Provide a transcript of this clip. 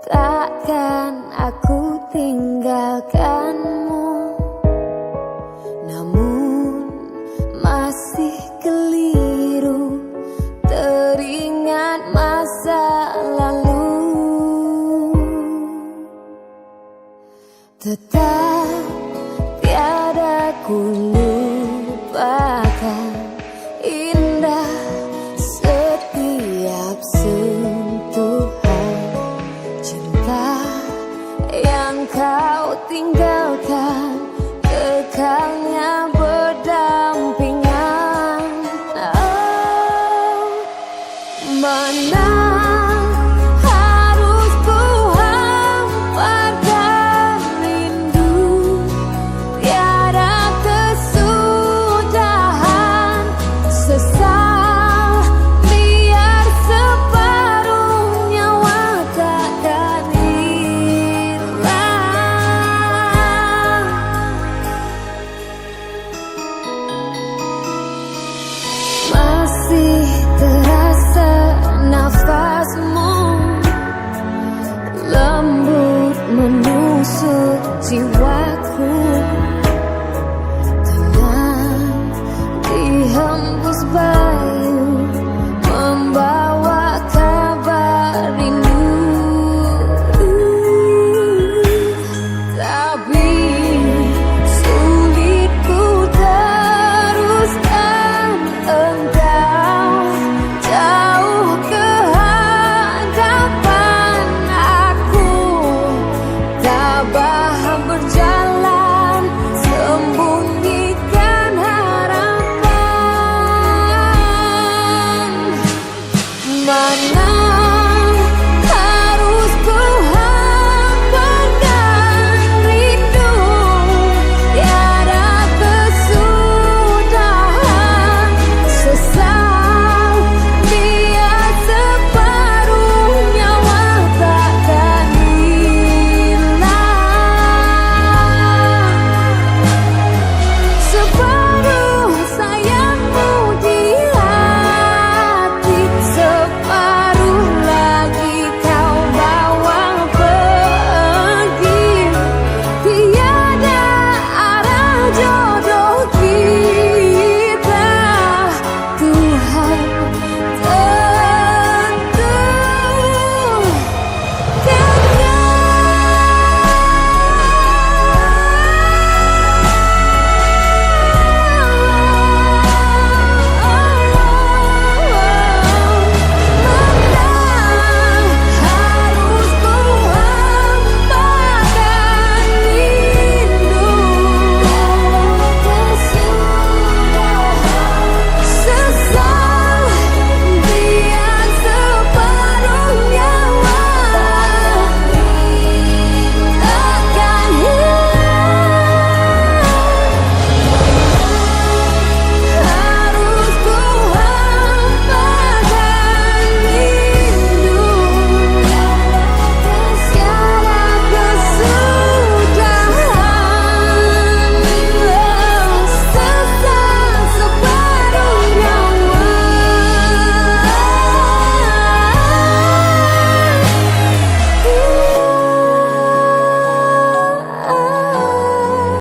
Takkan aku tinggalkanmu, namun masih keliru teringat masa lalu. Tetap tiada ku lupakan indah setiap sentuhan cinta yang kau tinggalkan, kekalnya berdampingan. Oh, mana harus ku hamparkan rindu, tiada kesudahan, sesal biar separuh nyawa takkan hilang. Masih terasa nafasmu lembut menusuk jiwa.